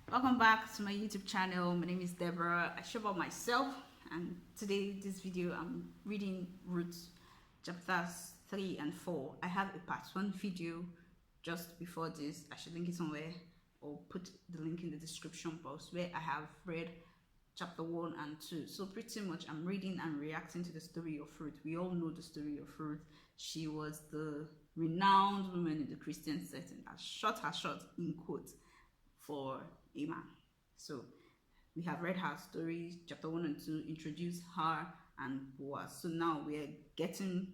Welcome back to my YouTube channel. My name is Deborah. I share about myself, and today this video I'm reading Ruth chapters 3 and 4. I have a part 1 video just before this. I should link it somewhere or put the link in the description box where I have read chapter 1 and 2. So pretty much I'm reading and reacting to the story of Ruth. We all know the story of Ruth. She was the renowned woman in the Christian setting that shot her shot in quotes for a man. So we have read her story, chapter 1 and 2, introduce her and Boaz. So now we're getting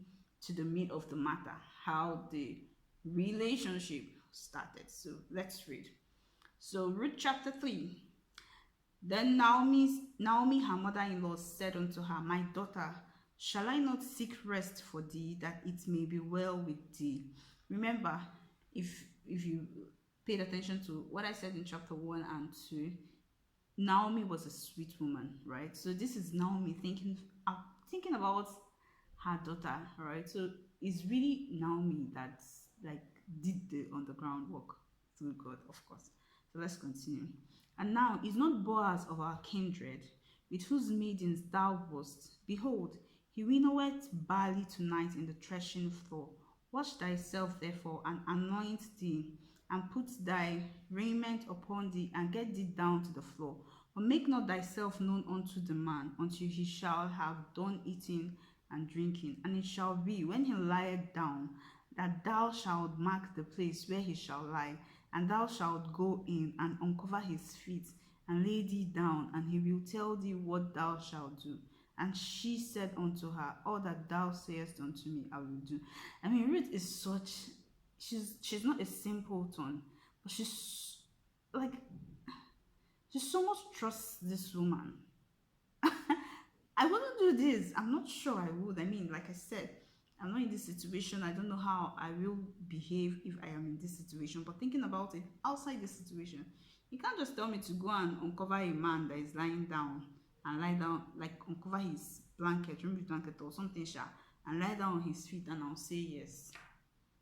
to the meat of the matter, how the relationship started. So let's read. So Ruth chapter 3. Then Naomi, her mother-in-law, said unto her, My daughter, shall I not seek rest for thee, that it may be well with thee? Remember, if you paid attention to what I said in chapter 1 and 2, Naomi was a sweet woman, right? So this is Naomi thinking about her daughter, right? So it's really Naomi that's like did the underground work through God, of course. So let's continue. And now is not Boaz of our kindred, with whose maidens thou wast? Behold, he winnoweth barley tonight in the threshing floor. Wash thyself therefore, and anoint thee, and put thy raiment upon thee, and get thee down to the floor. But make not thyself known unto the man, until he shall have done eating and drinking. And it shall be, when he lieth down, that thou shalt mark the place where he shall lie, and thou shalt go in and uncover his feet, and lay thee down, and he will tell thee what thou shalt do. And she said unto her, All that thou sayest unto me, I will do. I mean, Ruth is such, she's not a simpleton, but like, she so much trusts this woman. I wouldn't do this. I'm not sure I would. I mean, like I said, I'm not in this situation. I don't know how I will behave if I am in this situation. But thinking about it, outside this situation, you can't just tell me to go and uncover a man that is lying down and lie down, like uncover his blanket, remove his blanket or something, sha, and lie down on his feet, and I'll say yes.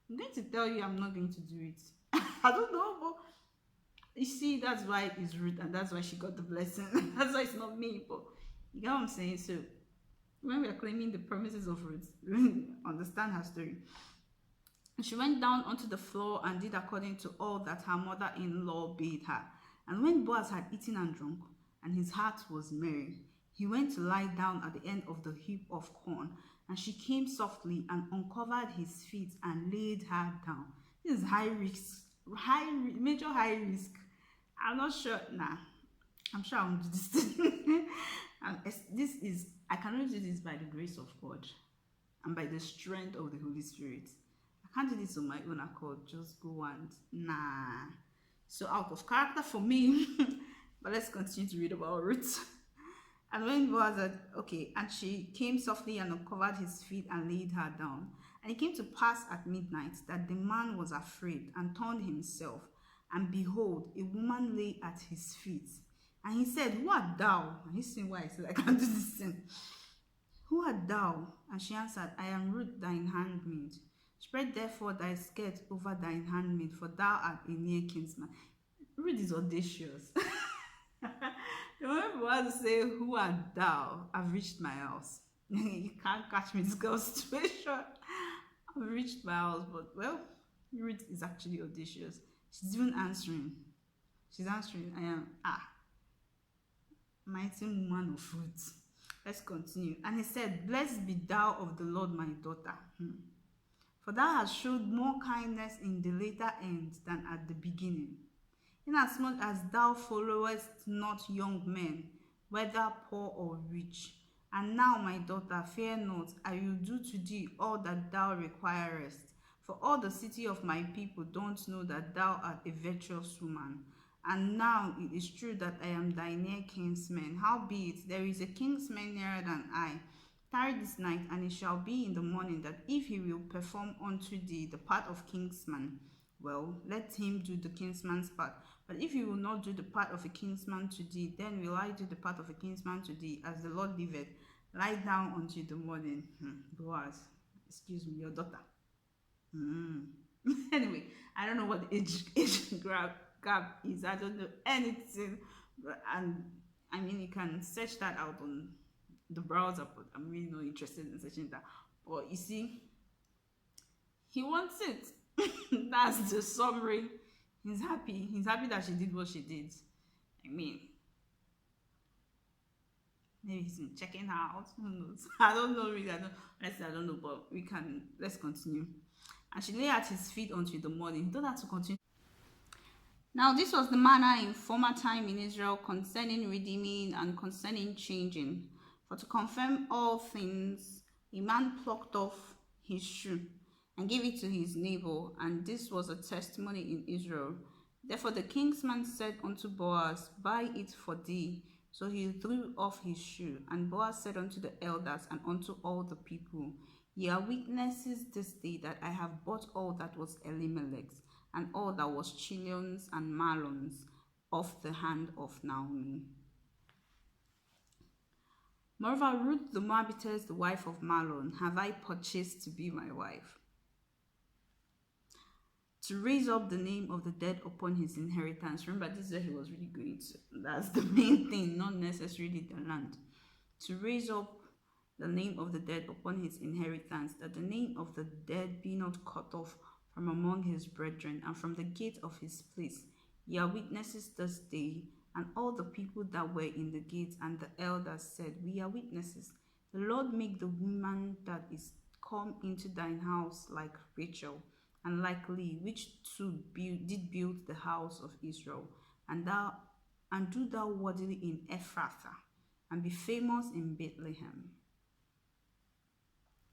I'm going to tell you I'm not going to do it. I don't know, but you see, that's why it's Ruth, and that's why she got the blessing. That's why it's not me, but you get what I'm saying? So when we are claiming the promises of Ruth, understand her story. And she went down onto the floor and did according to all that her mother-in-law bade her. And when Boaz had eaten and drunk, and his heart was merry, he went to lie down at the end of the heap of corn. And she came softly and uncovered his feet and laid her down. This is high risk, major high risk. I'm not sure. Nah, I'm sure I won't do this thing. And this is, I can only do this by the grace of God and by the strength of the Holy Spirit. I can't do this on my own accord. Just go and nah. So out of character for me. But let's continue to read about Ruth. And when Boaz said, okay, and she came softly and uncovered his feet and laid her down. And it came to pass at midnight that the man was afraid and turned himself. And behold, a woman lay at his feet. And he said, Who art thou? And he's saying, Why? He said, I can't do this thing. Who art thou? And she answered, I am Ruth, thine handmaid. Spread therefore thy skirt over thine handmaid, for thou art a near kinsman. Ruth is audacious. The moment we want to say, Who art thou? I've reached my house. You can't catch me, this girl's situation. I've reached my house, but well, Ruth is actually audacious. She's even answering. She's answering, I am, mighty woman of Ruth. Let's continue. And he said, Blessed be thou of the Lord, my daughter. For thou hast showed more kindness in the later end than at the beginning. Inasmuch as thou followest not young men, whether poor or rich. And now, my daughter, fear not, I will do to thee all that thou requirest. For all the city of my people don't know that thou art a virtuous woman. And now it is true that I am thy near kinsman. Howbeit, there is a kinsman nearer than I. Tarry this night, and it shall be in the morning that if he will perform unto thee the part of kinsman, well, let him do the kinsman's part. But if he will not do the part of a kinsman to thee, then will I do the part of a kinsman to thee, as the Lord liveth. Lie down until the morning. Boaz, excuse me, your daughter. Anyway, I don't know what age grab gap is. I don't know anything. And I mean, you can search that out on the browser, but I'm really not interested in searching that. But you see, he wants it. That's the summary. He's happy. He's happy that she did what she did. I mean, maybe he's been checking her out. Who knows? I don't know really. Honestly, I don't know. But let's continue. And she lay at his feet until the morning. He told her to continue. Now this was the manner in former time in Israel concerning redeeming and concerning changing. For to confirm all things, a man plucked off his shoe and gave it to his neighbor, and this was a testimony in Israel. Therefore the king's man said unto Boaz, Buy it for thee. So he threw off his shoe, and Boaz said unto the elders and unto all the people, Ye are witnesses this day that I have bought all that was Elimelech's, and all that was Chilion's and Mahlon's of the hand of Naomi. Moreover, Ruth the Moabitess, the wife of Mahlon, have I purchased to be my wife, to raise up the name of the dead upon his inheritance. Remember, this is where he was really going to. That's the main thing, not necessarily the land. To raise up the name of the dead upon his inheritance, that the name of the dead be not cut off from among his brethren, and from the gate of his place. Ye are witnesses this day. And all the people that were in the gate and the elders said, We are witnesses. The Lord make the woman that is come into thine house like Rachel, and like Leah, which two did build the house of Israel. And do thou worthily in Ephrathah, and be famous in Bethlehem.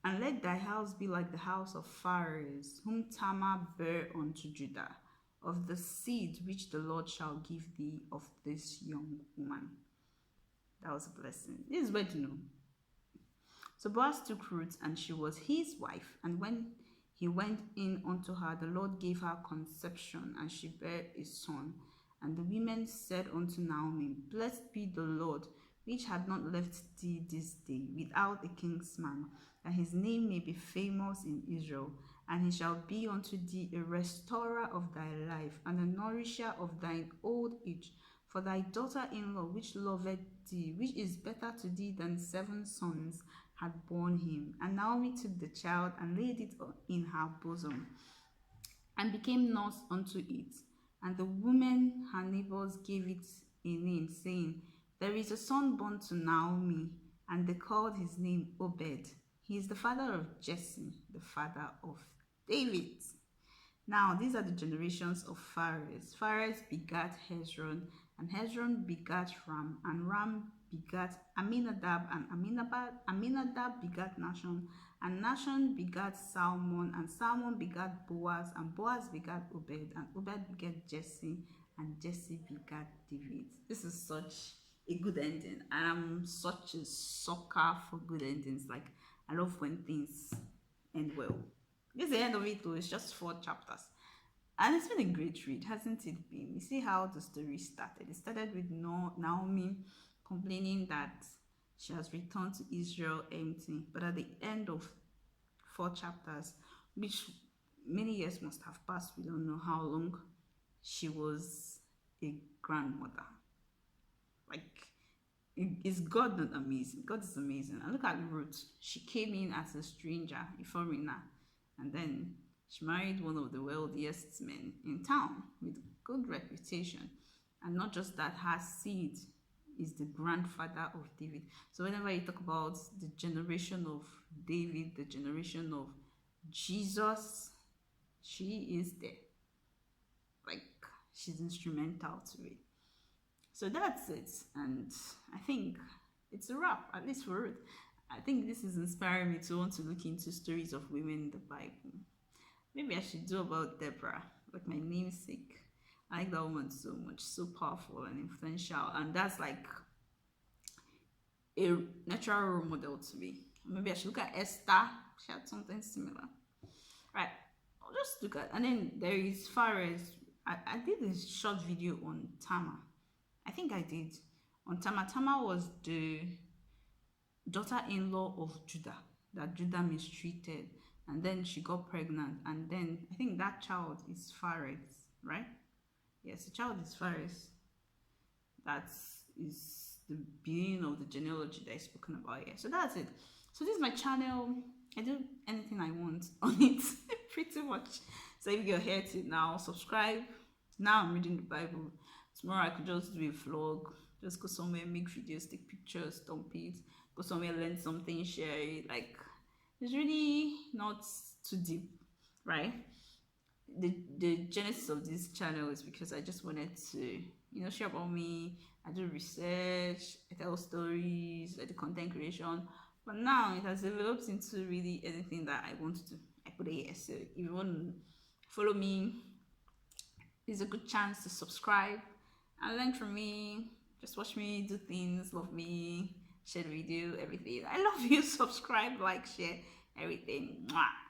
And let thy house be like the house of Pharez, whom Tamar bare unto Judah, of the seed which the Lord shall give thee of this young woman. That was a blessing. This is where to know. So Boaz took Ruth, and she was his wife. And when he went in unto her, the Lord gave her conception, and she bare a son. And the women said unto Naomi, Blessed be the Lord, which had not left thee this day without a king's man, that his name may be famous in Israel. And he shall be unto thee a restorer of thy life, and a nourisher of thine old age. For thy daughter-in-law, which loveth thee, which is better to thee than 7 sons, had borne him. And Naomi took the child and laid it in her bosom, and became nurse unto it. And the women, her neighbors, gave it a name, saying, There is a son born to Naomi. And they called his name Obed. He is the father of Jesse, the father of David. Now, these are the generations of Pharez. Pharez begat Hezron, and Hezron begat Ram, and Ram begat Aminadab, and Aminadab begat Nahshon, and Nahshon begat Salmon, and Salmon begat Boaz, and Boaz begat Obed, and Obed begat Jesse, and Jesse begat David. This is such a good ending, and I'm such a sucker for good endings. Like, I love when things end well. This is the end of it though. It's just 4 chapters. And it's been a great read, hasn't it been? You see how the story started. It started with Naomi complaining that she has returned to Israel empty. But at the end of 4 chapters, which many years must have passed, we don't know how long, she was a grandmother. Like, is God not amazing? God is amazing. And look at Ruth. She came in as a stranger, a foreigner, and then she married one of the wealthiest men in town with good reputation. And not just that, her seed is the grandfather of David. So whenever you talk about the generation of David, the generation of Jesus, she is there. Like, she's instrumental to it. So that's it, and I think it's a wrap, at least for Ruth. I think this is inspiring me to want to look into stories of women in the Bible. Maybe I should do about Deborah, like my namesake. I like that woman so much, so powerful and influential, and that's like a natural role model to me. Maybe I should look at Esther. She had something similar. Right, I'll just look at, and then there is Pharez. I did a short video on Tamar. I think I did. On Tamar. Tamar was the daughter-in-law of Judah, that Judah mistreated, and then she got pregnant, and then I think that child is Pharez, right? Yes, the child is first. That is the beginning of the genealogy that is spoken about here. So that's it. So this is my channel. I do anything I want on it, pretty much. So if you're here to now subscribe. Now I'm reading the Bible. Tomorrow I could just do a vlog, just go somewhere, make videos, take pictures, dump it, go somewhere, learn something, share it. Like, it's really not too deep, right? The genesis of this channel is because I just wanted to, share about me. I do research, I tell stories, I do content creation. But now it has developed into really anything that I want to do. I put it here. So if you want to follow me, it's a good chance to subscribe and learn from me. Just watch me do things, love me, share the video, everything. I love you. Subscribe, like, share, everything. Mwah.